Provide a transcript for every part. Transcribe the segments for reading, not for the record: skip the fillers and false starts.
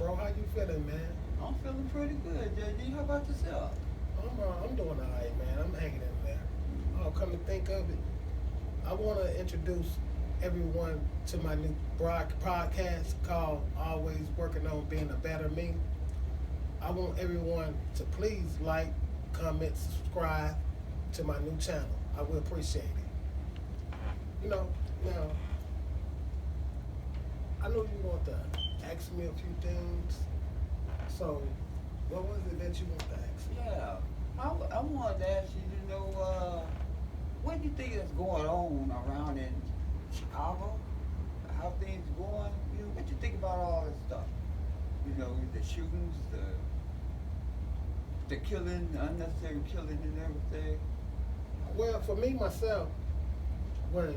bro. How you feeling, man? I'm feeling pretty good, JD. How about yourself? I'm doing all right, man. I'm hanging in there. Oh, come to think of it, I want to introduce everyone to my new podcast called Always Working on Being a Better Me. I want everyone to please like, comment, subscribe to my new channel. I will appreciate it. Now, I know you want to ask me a few things. So, what was it that you want to ask me? Yeah. I wanted to ask you, what do you think is going on around in Chicago? How things going? What you think about all this stuff? The shootings, the killing, the unnecessary killing and everything. Well, for me, myself, when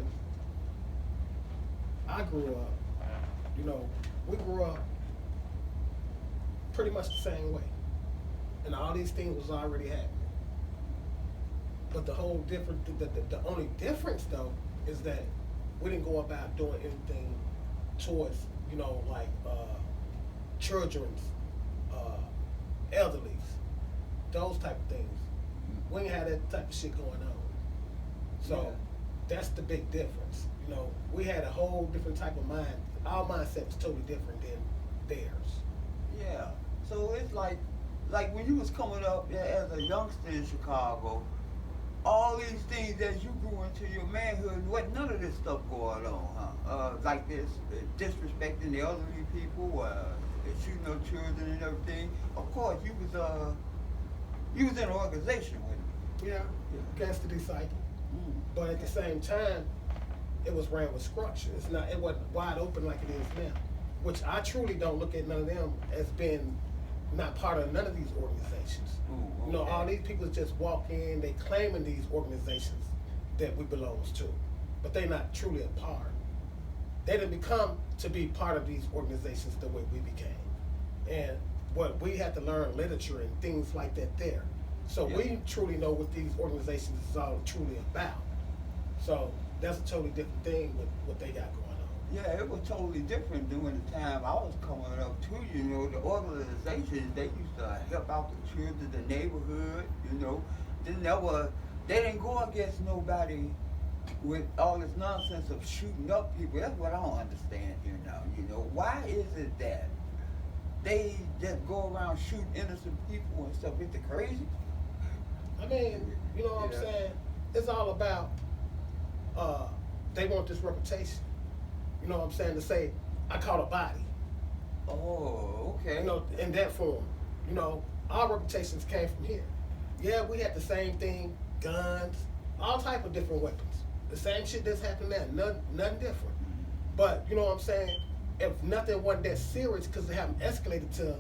I grew up, we grew up pretty much the same way. And all these things was already happening. But the whole different, the only difference though, is that we didn't go about doing anything towards, like children's, elderlies, those type of things. We ain't had that type of shit going on. So that's the big difference. We had a whole different type of mind. Our mindset was totally different than theirs. Yeah. So it's like when you was coming up as a youngster in Chicago, all these things as you grew into your manhood, wasn't none of this stuff going on, huh? Like this, disrespecting the elderly people, shooting up children and everything. Of course, you was in an organization with me. Yeah, Gangsta disciple. But at the same time, it was ran with structure. It wasn't wide open like it is now. Which I truly don't look at none of them as being not part of none of these organizations. Ooh, okay. All these people just walk in, they claiming these organizations that we belongs to, but they not truly a part. They didn't become to be part of these organizations the way we became. And what we had to learn literature and things like that there. So we truly know what these organizations is all truly about. So that's a totally different thing with what they got going on. Yeah, it was totally different during the time I was coming up too. The organizations, they used to help out the children, the neighborhood. They didn't go against nobody with all this nonsense of shooting up people. That's what I don't understand here now. Why is it that they just go around shooting innocent people and stuff? Is it crazy? I mean, you know what I'm saying? It's all about they want this reputation. You know what I'm saying? To say, I caught a body. Oh, okay. In that form. Our reputations came from here. Yeah, we had the same thing, guns, all type of different weapons. The same shit that's happening now, nothing different. But, you know what I'm saying? If nothing wasn't that serious, because they haven't escalated to,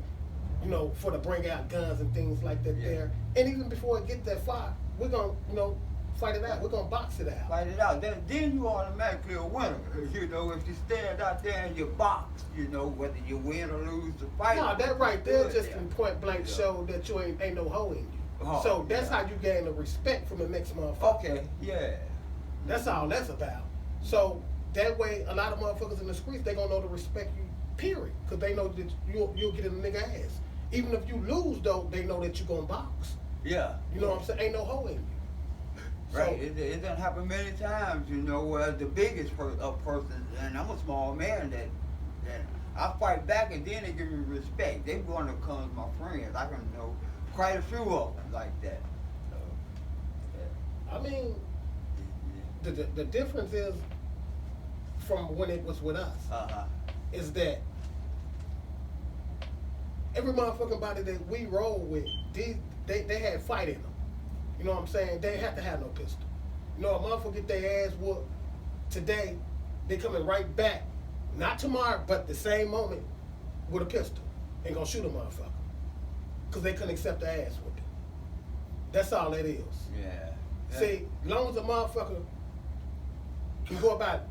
for to bring out guns and things like that there. And even before it get that far, we're going to, fight it out. We're going to box it out. Fight it out. Then you automatically a winner. If you stand out there and you box, whether you win or lose the fight. No, that right there just in point blank showed that you ain't no hoe in you. So that's how you gain the respect from the next motherfucker. Okay, yeah. That's all that's about. So that way, a lot of motherfuckers in the streets, they gonna know to respect you, period. Because they know that you'll get in the nigga ass. Even if you lose, though, they know that you gonna box. Yeah. You know what I'm saying? Ain't no hoe in you. Right. It doesn't happen many times, the biggest person, and I'm a small man, that I fight back and then they give me respect. They want to come as my friends. I can know quite a few of them like that. So, I mean, the difference is from when it was with us, is that every motherfucking body that we roll with, they had fight in them. You know what I'm saying? They ain't have to have no pistol. A motherfucker get their ass whooped today, they coming right back, not tomorrow, but the same moment with a pistol and gonna shoot a motherfucker. Because they couldn't accept the ass whooping. That's all that is. Yeah. See, as long as a motherfucker can go about,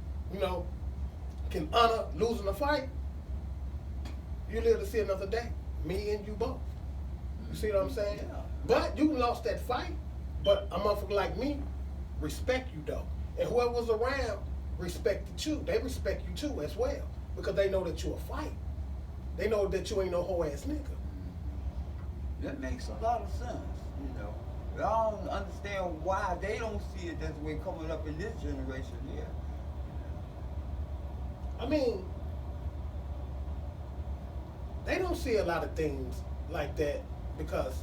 can honor losing a fight, you live to see another day. Me and you both. You see what I'm saying? Yeah. But you lost that fight. But a motherfucker like me respect you though. And whoever was around respected you. They respect you too as well. Because they know that you a fight. They know that you ain't no whole ass nigga. That makes a lot of sense, you know. But I don't understand why they don't see it that way coming up in this generation here. I mean, they don't see a lot of things like that because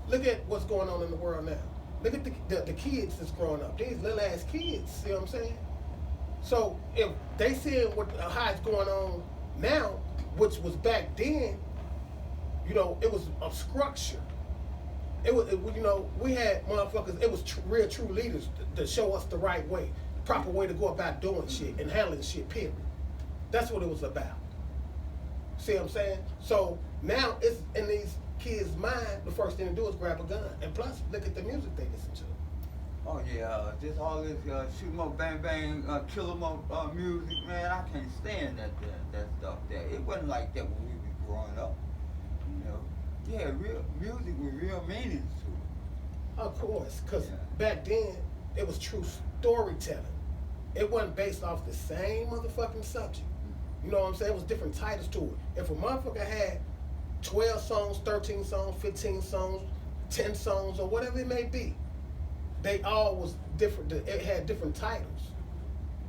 look at what's going on in the world now. Look at the kids that's growing up. These little ass kids, see what I'm saying? So if they see how it's going on now, which was back then, you know, it was a structure. You know, we had motherfuckers, it was real true leaders to show us the right way, the proper way to go about doing shit and handling shit, period. That's what it was about. See what I'm saying? So now it's in these kids' mind, the first thing to do is grab a gun. And plus, look at the music they listen to. Oh yeah, just all this shoot 'em up, bang bang, kill 'em up music, man. I can't stand that stuff there. It wasn't like that when we was growing up, you know. Yeah, real music with real meanings to it. Of course, because Yeah. back then, it was true storytelling. It wasn't based off the same motherfucking subject. You know what I'm saying? It was different titles to it. If a motherfucker had 12 songs, 13 songs, 15 songs, 10 songs, or whatever it may be, they all was different. It had different titles.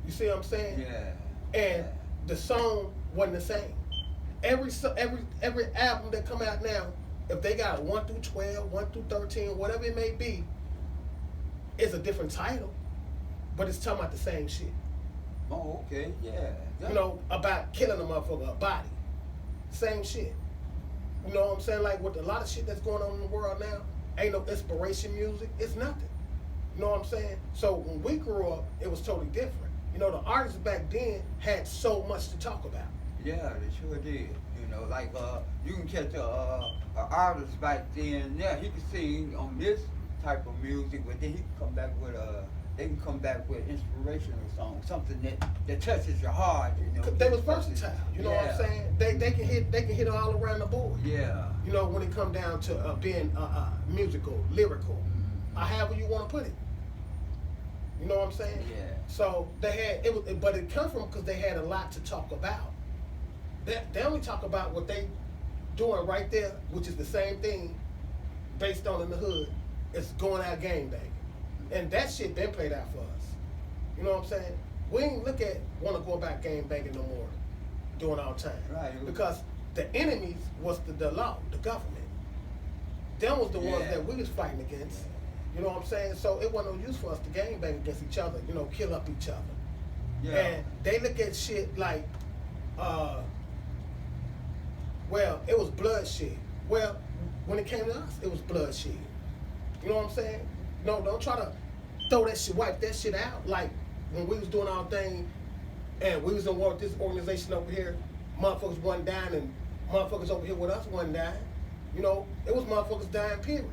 You see what I'm saying? Yeah. And the song wasn't the same. Every album that come out now, if they got 1 through 12, 1 through 13, whatever it may be, it's a different title, but it's talking about the same shit. Oh, okay, yeah. You know, about killing a motherfucker, a body. Same shit. You know what I'm saying? Like with a lot of shit that's going on in the world now, ain't no inspiration music. It's nothing. You know what I'm saying? So when we grew up, it was totally different. You know, the artists back then had so much to talk about. Yeah, they sure did. You know, like you can catch a artist back then. Yeah, he could sing on this type of music, but then he can come back with they can come back with inspirational songs, something that touches your heart. You know, They was versatile. You know what I'm saying? They can hit all around the board. Yeah. You know, when it come down to being musical, lyrical, however you want to put it. You know what I'm saying? Yeah. So they had it, but it come from because they had a lot to talk about. They only talk about what they doing right there, which is the same thing, based on in the hood. It's going out gang banging, and that shit been played out for us. You know what I'm saying? We ain't want to go about gang banging no more, doing all the time. Right. Because the enemies was the law, the government. Them was the ones that we was fighting against. You know what I'm saying? So it wasn't no use for us to gang bang against each other, you know, kill up each other. Yeah. And they look at shit like, well, it was bloodshed. Well, when it came to us, it was bloodshed. You know what I'm saying? No, don't try to throw that shit, wipe that shit out. Like when we was doing our thing and we was in war with this organization over here, motherfuckers wasn't dying and motherfuckers over here with us wasn't dying. You know, it was motherfuckers dying, period.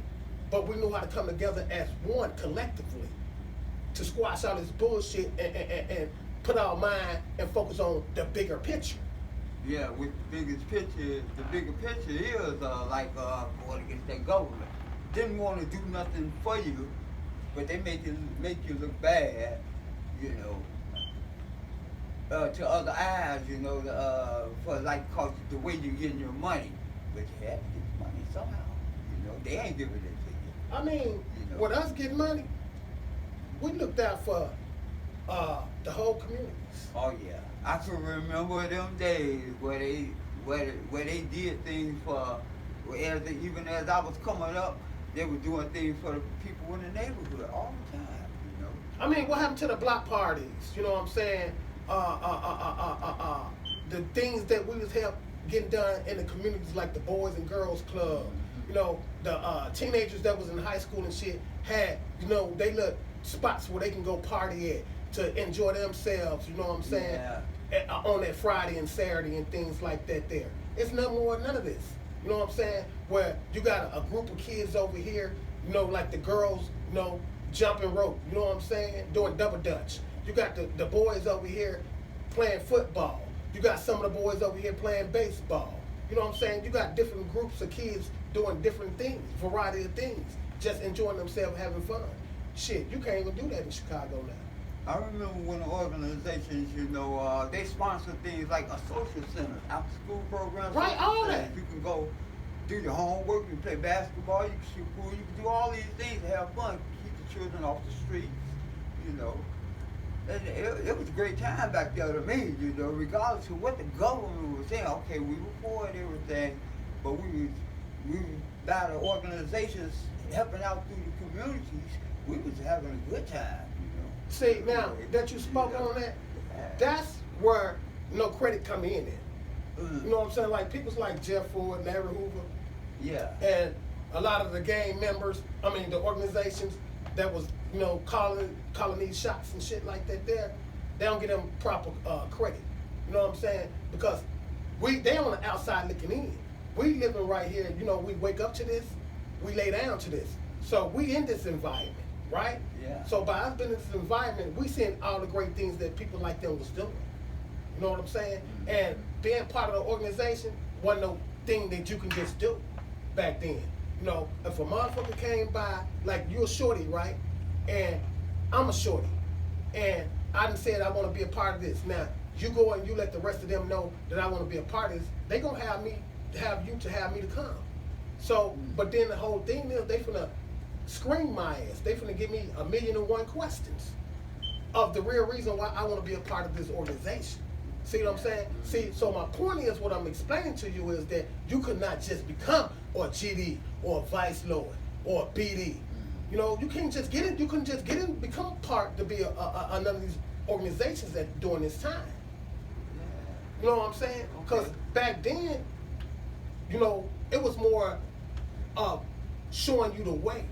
But we knew how to come together as one collectively to squash all this bullshit and put our mind and focus on the bigger picture. Yeah, with the bigger picture is like going against that government. Didn't want to do nothing for you, but they make you look bad, you know, to other eyes, you know, for like cause the way you getting your money. But you have to get your money somehow. You know, they ain't giving it to you. I mean, You know. with us getting money, we looked out for the whole communities. Oh yeah, I can remember them days where they did things for, even as I was coming up, they were doing things for the people in the neighborhood all the time. You know. I mean, what happened to the block parties? You know what I'm saying? The things that we was getting done in the communities, like the Boys and Girls Club. You know, the teenagers that was in high school and shit had, you know, they look spots where they can go party at to enjoy themselves. You know what I'm saying? Yeah. On that Friday and Saturday and things like that. There, it's none of this. You know what I'm saying? Where you got a group of kids over here, you know, like the girls, you know, jumping rope. You know what I'm saying? Doing double dutch. You got the boys over here playing football. You got some of the boys over here playing baseball. You know what I'm saying? You got different groups of kids doing different things, variety of things, just enjoying themselves, having fun. Shit, you can't even do that in Chicago now. I remember when organizations, they sponsor things like a social center, after school programs. Right, all that. You can go do your homework, you can play basketball, you can shoot pool, you can do all these things to have fun, keep the children off the streets, you know. And it was a great time back there to me, regardless of what the government was saying. Okay, we report everything, but we by the organizations helping out through the communities, we was having a good time, See, now that you spoke on that, that's where no credit come in at. You know what I'm saying? Like people like Jeff Ford, Larry Hoover, Yeah. and a lot of the gang members, the organizations that was, calling these shots and shit like that there, they don't get them proper credit. You know what I'm saying? Because they on the outside looking in. We living right here, we wake up to this, we lay down to this. So we in this environment, right? Yeah. So by us being in this environment, we seeing all the great things that people like them was doing. You know what I'm saying? Mm-hmm. And being part of the organization wasn't no thing that you can just do back then. If a motherfucker came by, like you're a shorty, right? And I'm a shorty. And I done said I want to be a part of this. Now, you go and you let the rest of them know that I want to be a part of this, they gonna have you to come. So, but then the whole thing is they finna scream my ass. They finna give me 1,000,001 questions of the real reason why I want to be a part of this organization. See what I'm saying? See, so my point is, what I'm explaining to you is that you could not just become a GD or a Vice Lord or a BD. You can't just get in. You couldn't just get in, become part to be another of these organizations that during this time. You know what I'm saying? Because back then, it was more of showing you the way.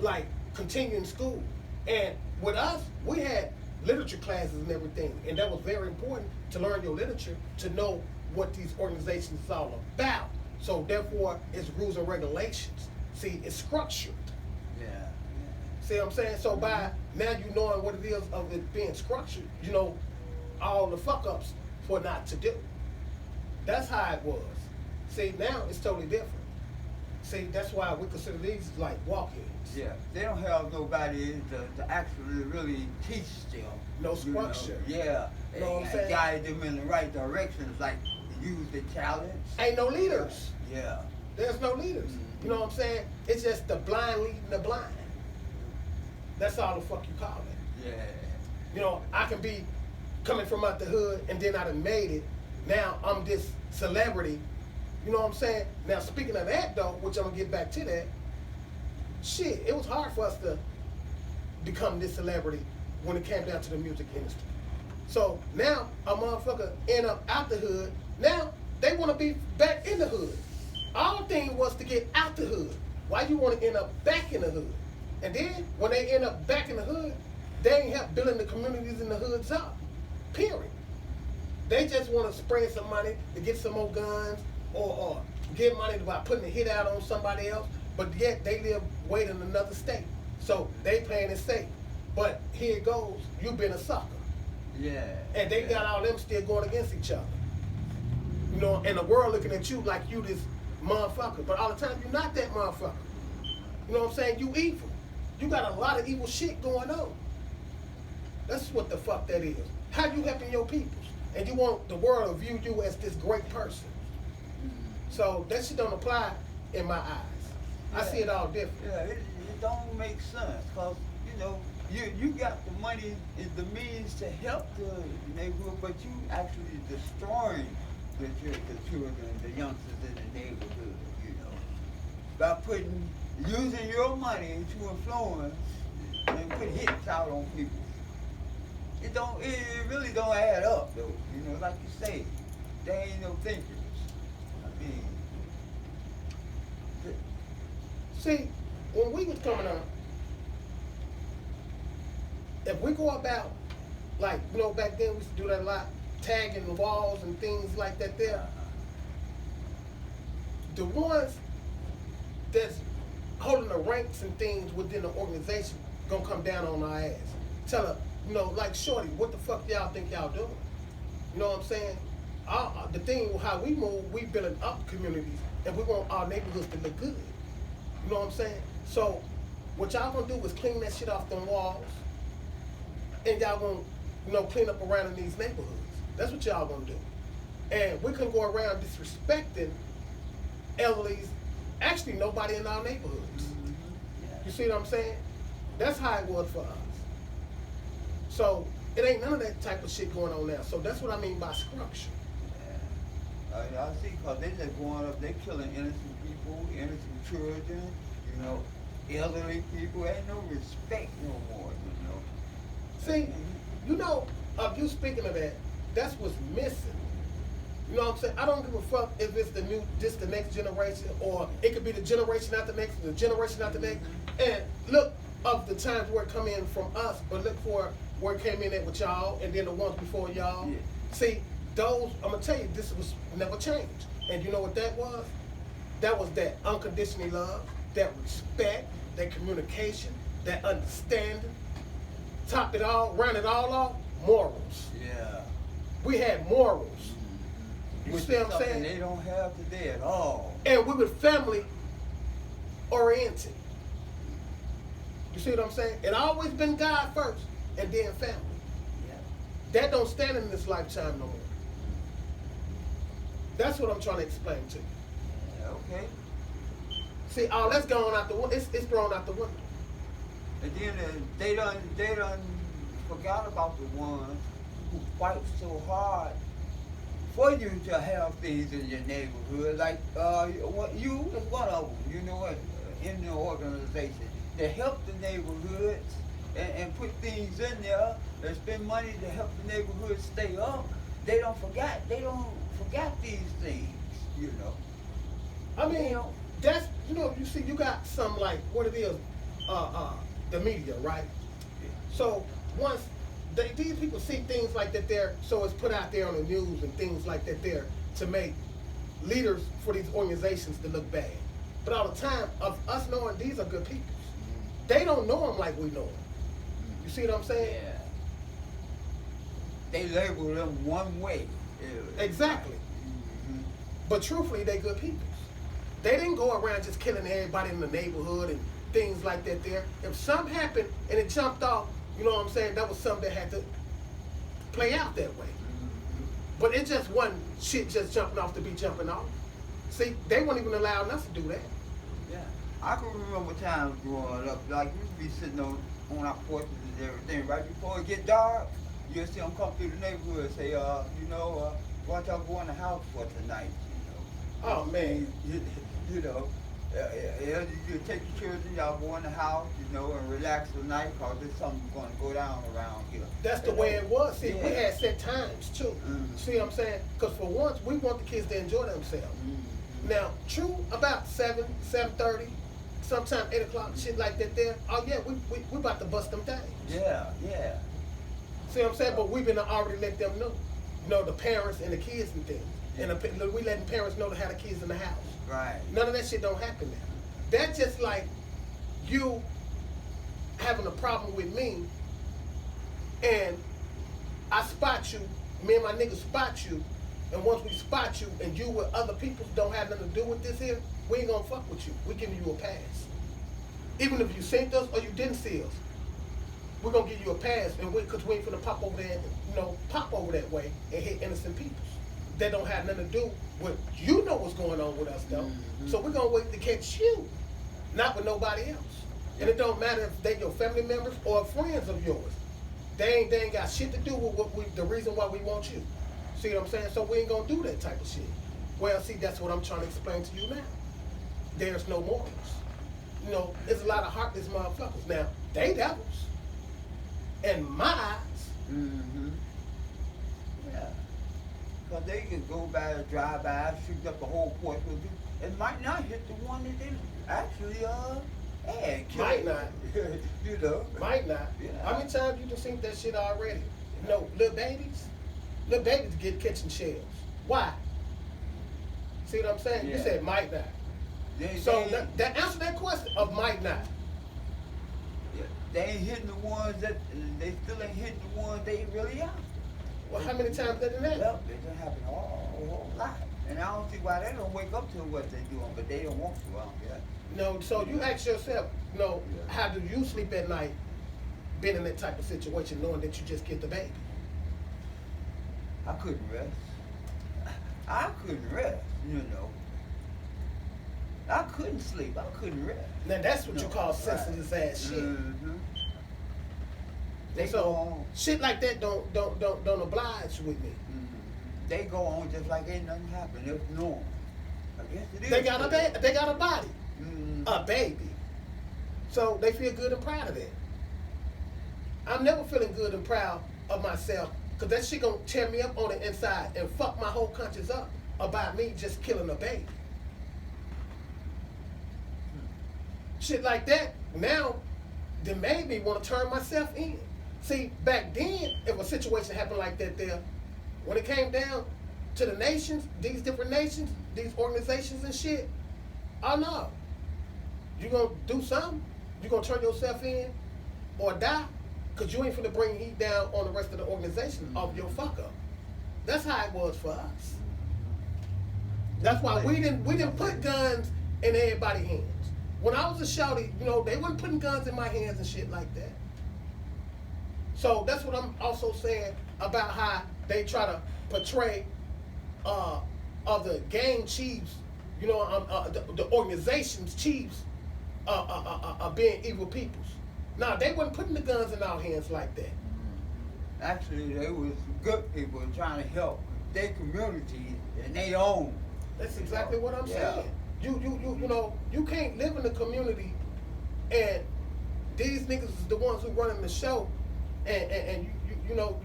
Like continuing school. And with us, we had literature classes and everything, and that was very important to learn your literature, to know what these organizations is all about. So therefore, it's rules and regulations. See, it's structured. Yeah. See what I'm saying? So by now you knowing what it is of it being structured, you know all the fuck ups for not to do. That's how it was. See, now it's totally different. See, that's why we consider these like walk-ins. Yeah, they don't have nobody to actually really teach them. No structure. Yeah, You know what I'm saying? guide them in the right directions, like use the talents. Ain't no leaders. Yeah. There's no leaders. You know what I'm saying? It's just the blind leading the blind. That's all the fuck you call it. Yeah. I can be coming from out the hood and then I done made it. Now I'm this celebrity. You know what I'm saying? Now speaking of that though, which I'm gonna get back to that, shit, it was hard for us to become this celebrity when it came down to the music industry. So now a motherfucker end up out the hood. Now they wanna be back in the hood. Our thing was to get out the hood. Why you wanna end up back in the hood? And then when they end up back in the hood, they ain't help building the communities in the hoods up. Period. They just want to spread some money to get some more guns or get money by putting a hit out on somebody else, but yet they live way in another state. So they playing it safe. But here it goes, you been a sucker. Yeah. And they got all them still going against each other. And the world looking at you like you this motherfucker. But all the time, you're not that motherfucker. You know what I'm saying? You evil. You got a lot of evil shit going on. That's what the fuck that is. How you helping your peoples? And you want the world to view you as this great person. So that shit don't apply in my eyes. I see it all different. Yeah, it don't make sense, cause you got the money and the means to help the neighborhood, but you actually destroying the children, the youngsters in the neighborhood. By using your money to influence and put hits out on people. It really don't add up though. Like you say, they ain't no thinkers. I mean, see, when we was coming up, if we go about, like, back then we used to do that a lot, tagging the walls and things like that there. The ones that's holding the ranks and things within the organization gonna come down on our ass. Tell her, like Shorty, what the fuck y'all think y'all doing? You know what I'm saying? The thing, how we move, we building up communities, and we want our neighborhoods to look good. You know what I'm saying? So, what y'all gonna do is clean that shit off them walls, and y'all gonna, clean up around in these neighborhoods. That's what y'all gonna do. And we can go around disrespecting elderlies. Actually, nobody in our neighborhoods. You see what I'm saying? That's how it was for us. So it ain't none of that type of shit going on now. So that's what I mean by structure. Yeah. I see, because they just going up, they killing innocent people, innocent children, elderly people. Ain't no respect no more, See, of you speaking of that, that's what's missing. You know what I'm saying? I don't give a fuck if it's the next generation, or it could be the generation after next, the generation after next. And look of the times where it come in from us, but look for where it came in at with y'all, and then the ones before y'all. Yeah. See, those, I'm gonna tell you, this was never changed. And you know what that was? That was that unconditional love, that respect, that communication, that understanding. Topped it all, round it all off, morals. Yeah. We had morals. You Which see is what I'm saying? something they don't have today at all. And we were family oriented. You see what I'm saying? It always been God first, and then family. Yeah. That don't stand in this lifetime no more. That's what I'm trying to explain to you. Yeah, okay. See, all that's going out the window. It's thrown out the window. And then they done forgot about the ones who fight so hard for you to have things in your neighborhood. Like you was one of them, in the organization to help the neighborhoods and put things in there and spend money to help the neighborhood stay up. They don't forget these things, I mean, that's, you see, you got some like what it is, the media, right? Yeah. So once these people see things like that there, so it's put out there on the news and things like that there to make leaders for these organizations to look bad. But all the time of us knowing these are good people, they don't know them like we know them. You see what I'm saying? Yeah. They label them one way. Exactly. Mm-hmm. But truthfully, they good people. They didn't go around just killing everybody in the neighborhood and things like that there. If something happened and it jumped off, you know what I'm saying, that was something that had to play out that way. But it just wasn't shit just jumping off to be jumping off. See, they weren't even allowing us to do that. Yeah. I can remember times growing up, like we be sitting on our porches and everything. Right before it get dark, you'll see them come through the neighborhood and say, why don't y'all go in the house for tonight? Oh, man. You take your children, y'all go in the house, and relax tonight, because there's something going to go down around here. That's the way it was. See, Yeah. we had set times too. Mm-hmm. See what I'm saying? Because for once, we want the kids to enjoy themselves. Mm-hmm. Now, true, about 7:30, sometime 8 o'clock, shit like that there. Oh yeah, we about to bust them things. Yeah, yeah. See what I'm saying? But we've been already let them know, the parents and the kids and things. And we letting parents know to have the kids in the house. Right. None of that shit don't happen now. That's just like you having a problem with me, and I spot you, me and my niggas spot you, and once we spot you and you with other people don't have nothing to do with this here, we ain't gonna fuck with you. We giving you a pass. Even if you seen us or you didn't see us, we're gonna give you a pass, and because we ain't finna pop over there, pop over that way and hit innocent people. That don't have nothing to do with, what's going on with us though. Mm-hmm. So we're gonna wait to catch you, not with nobody else. And it don't matter if they your family members or friends of yours. They ain't got shit to do with the reason why we want you. See what I'm saying? So we ain't gonna do that type of shit. Well, see, that's what I'm trying to explain to you now. There's no morals. There's a lot of heartless motherfuckers. Now, they devils. In my eyes. Mm-hmm. Yeah. Because they can go by, drive by, shoot up the whole porch with you. It might not hit the one that they actually had. Might not. Might not. Yeah. How many times you just seen that shit already? Little babies get catching shells. Why? See what I'm saying? Yeah. You said might not. That answer that question of might not. Yeah, they ain't hitting the ones they still ain't hitting the ones they really are. Well, how many times did it happen? Well, it done happen a whole lot. And I don't see why they don't wake up to what they're doing, but they don't want to. So you ask yourself, how do you sleep at night been in that type of situation knowing that you just get the baby? I couldn't rest. I couldn't rest, you know. I couldn't sleep. I couldn't rest. Now that's what you call right. senseless ass shit. Mm-hmm. They And go so on. shit like that don't oblige with me. Mm-hmm. They go on just like ain't nothing happened. It's normal. I guess it is. They got a body, Mm-hmm. a baby. So they feel good and proud of that. I'm never feeling good and proud of myself because that shit gonna tear me up on the inside and fuck my whole conscience up about me just killing a baby. Shit like that now, they made me want to turn myself in. See, back then, if a situation happened like that there, when it came down to the nations, these different nations, these organizations and shit, oh no. You gonna do something? You gonna turn yourself in or die? Because you ain't finna bring heat down on the rest of the organization off your fuck up. That's how it was for us. That's why we didn't put guns in everybody's hands. When I was a shouty, you know, they wasn't putting guns in my hands and shit like that. So that's what I'm also saying about how they try to portray of the gang chiefs, you know, the organization's chiefs being evil peoples. Now, they wasn't putting the guns in our hands like that. Actually, they was good people trying to help their community and their own. That's exactly what I'm Yeah. saying. You know, you can't live in the community and these niggas is the ones who running the show and you know,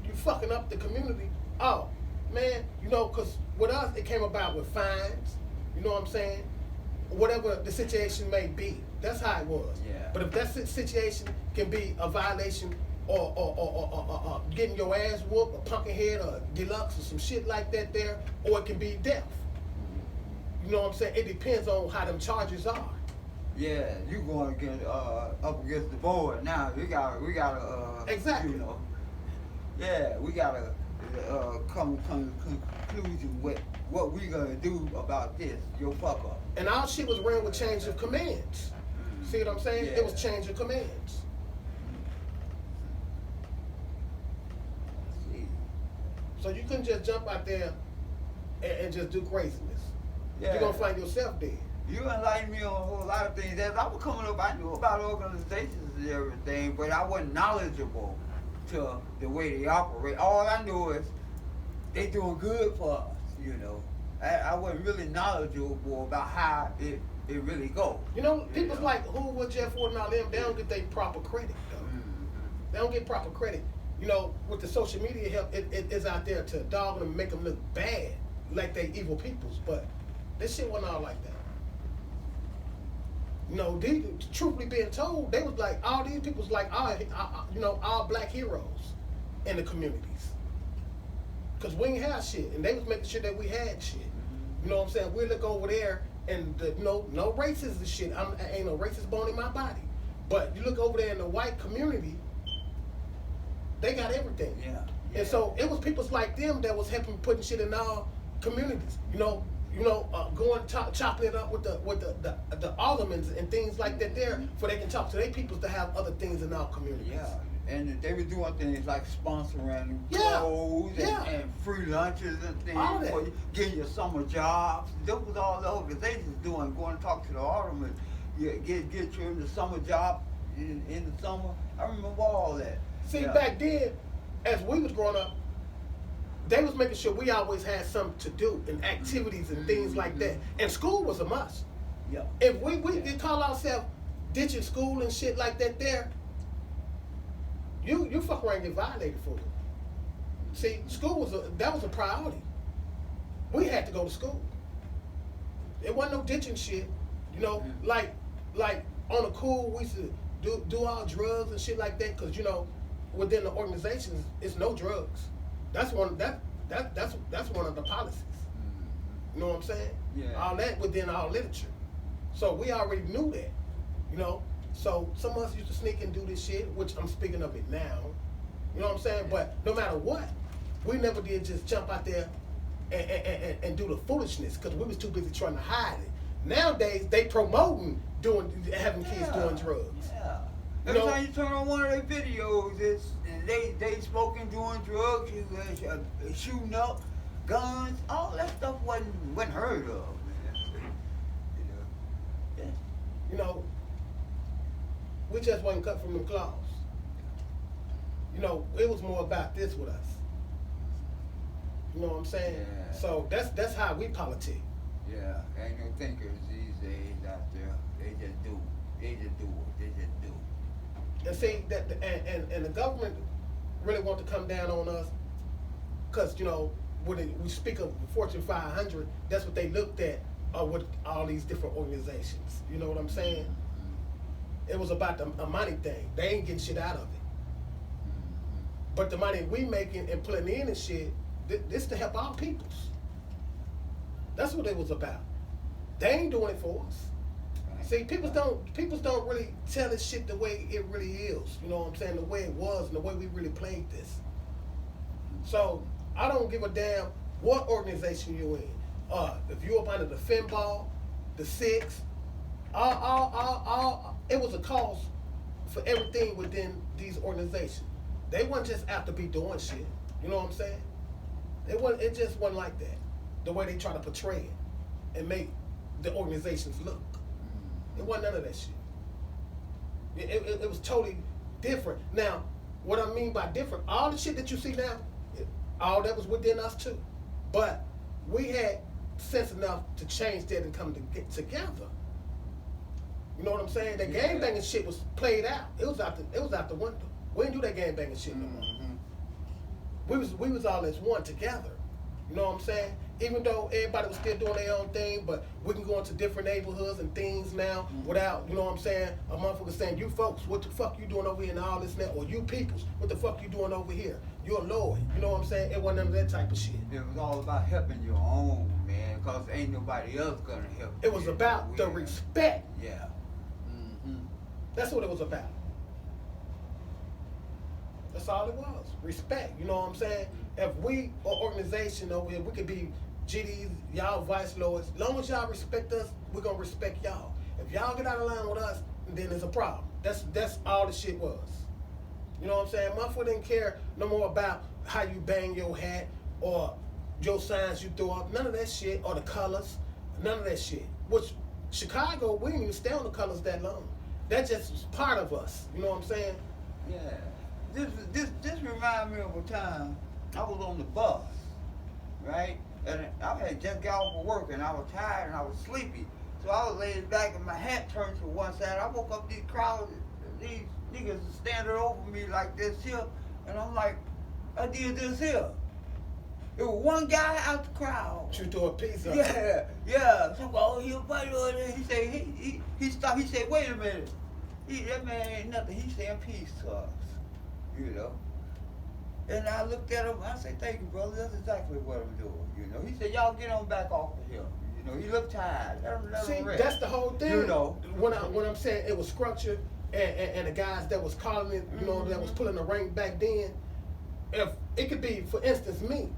you fucking up the community. Oh, man, you know, because with us, it came about with fines, you know what I'm saying? Whatever the situation may be, that's how it was. Yeah. But if that situation can be a violation or getting your ass whooped, or pumpkin head, or deluxe, or some shit like that there, or it can be death. You know what I'm saying? It depends on how them charges are. Yeah, you going against up against the board now. We gotta Exactly. You know, yeah, we gotta come to conclusion with what we gonna do about this. Your fuck up. And our shit was ran with change of commands. See what I'm saying? Yeah. It was change of commands. See. So you couldn't just jump out there and just do craziness. Yeah. You're gonna find yourself dead. You enlightened me on a whole lot of things. As I was coming up, I knew about organizations and everything, but I wasn't knowledgeable to the way they operate. All I knew is they doing good for us, you know. I wasn't really knowledgeable about how it really goes. You know, people's like Hoover, Jeff Ford, and all them, they don't get their proper credit, though. Mm-hmm. They don't get proper credit. You know, with the social media help, it is out there to dog them and make them look bad, like they evil peoples, but this shit wasn't all like that. You know, truthfully being told, they was like, all these people was like, you know, all black heroes in the communities. Because we ain't have shit, and they was making sure that we had shit. You know what I'm saying? We look over there, and no racist shit. I ain't no racist bone in my body. But you look over there in the white community, they got everything. Yeah. And so it was people like them that was helping putting shit in our communities. You know, going chopping it up with the aldermen and things like that there, for they can talk to their people to have other things in our communities. Yeah. And they were doing things like sponsoring Yeah. clothes Yeah. and free lunches and things All that. for you, getting your summer jobs. That was all the organizations doing, going to talk to the aldermen, get you in the summer job in the summer. I remember all that. See, Yeah. back then, as we was growing up, they was making sure we always had something to do and activities and things like that. And school was a must. Yeah. If we did call ourselves ditching school and shit like that there, you fuck around and get violated for it. See, school was a priority. We had to go to school. It wasn't no ditching shit. You know, like on the cool, we used to do all drugs and shit like that, because you know, within the organizations, it's no drugs. That's one of the policies. You know what I'm saying? Yeah. All that within our literature. So we already knew that. You know? So some of us used to sneak and do this shit, which I'm speaking of it now. You know what I'm saying? But no matter what, we never did just jump out there and do the foolishness, because we was too busy trying to hide it. Nowadays, they promoting having kids doing drugs. Yeah. Every time you turn on one of their videos, it's they smoking, doing drugs, shooting up, guns, all that stuff wasn't heard of, man. Yeah. You know, we just wasn't cut from the cloths. You know, it was more about this with us. You know what I'm saying? Yeah. So that's how we politic. Yeah, ain't no thinkers these days out there. They just do. They just do it. They just do. And see that, and the government really want to come down on us, cause you know when we speak of Fortune 500, that's what they looked at with all these different organizations. You know what I'm saying? Mm-hmm. It was about a money thing. They ain't getting shit out of it. Mm-hmm. But the money we making and putting in and shit, this to help our peoples. That's what it was about. They ain't doing it for us. See, people don't really tell this shit the way it really is. You know what I'm saying? The way it was and the way we really played this. So I don't give a damn what organization you're in. If you're up under the Finball, the Six, all it was a cause for everything within these organizations. They weren't just out to be doing shit. You know what I'm saying? It just wasn't like that. The way they try to portray it and make the organizations look. It wasn't none of that shit. It was totally different. Now, what I mean by different, all the shit that you see now, all that was within us too. But we had sense enough to change that and come to get together. You know what I'm saying? That gang banging shit was played out. It was out the window. We didn't do that gang banging shit no more. Mm-hmm. We was all as one together. You know what I'm saying? Even though everybody was still doing their own thing, but we can go into different neighborhoods and things now without, you know what I'm saying, a motherfucker saying, you folks, what the fuck you doing over here and all this and that, or you peoples, what the fuck you doing over here? You're a Lord. You know what I'm saying? It wasn't none of that type of shit. It was all about helping your own, man, because ain't nobody else gonna help you. It was about the respect. Yeah. Mm-hmm. That's what it was about. That's all it was. Respect. You know what I'm saying? If we, an organization over here, we could be GDs, y'all vice lords. As long as y'all respect us, we're gonna respect y'all. If y'all get out of line with us, then there's a problem. That's all the shit was. You know what I'm saying? Motherfucker didn't care no more about how you bang your hat or your signs you throw up. None of that shit, or the colors. None of that shit. Which Chicago, we didn't even stay on the colors that long. That just was part of us. You know what I'm saying? Yeah. This reminds me of a time I was on the bus, right? And I had just got off of work and I was tired and I was sleepy. So I was laying back and my hat turned to one side. I woke up, these crowds, these niggas standing over me like this here. And I'm like, I did this here. It was one guy out the crowd. You threw a piece of Yeah. So, oh, he was fighting over there. He said, he stopped. He said, wait a minute. That man ain't nothing. He's saying peace to us, you know. And I looked at him. I said, thank you, brother. That's exactly what I'm doing, you know. He said, y'all get on back off of him. You know, he looked tired. Let See, him rest. that's the whole thing. You know. When I'm saying it was structured and the guys that was calling it, you know, that was pulling the rank back then, if it could be, for instance, me,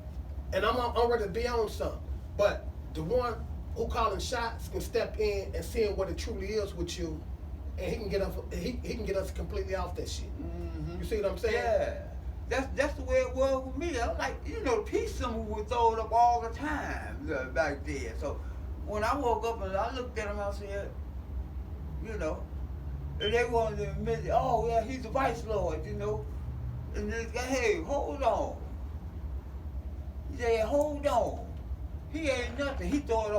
and I'm ready to be on something, but the one who calling shots can step in and seeing what it truly is with you, and he can get us completely off that shit. Mm-hmm. You see what I'm saying? Yeah. That's the way it was with me. I was like, you know, the peace symbol was thrown up all the time back then. So when I woke up and I looked at him, I said, you know, and they wanted to admit, oh yeah, he's a vice lord, you know. And this guy, hey, hold on. He said, hold on. He ain't nothing. He throw it up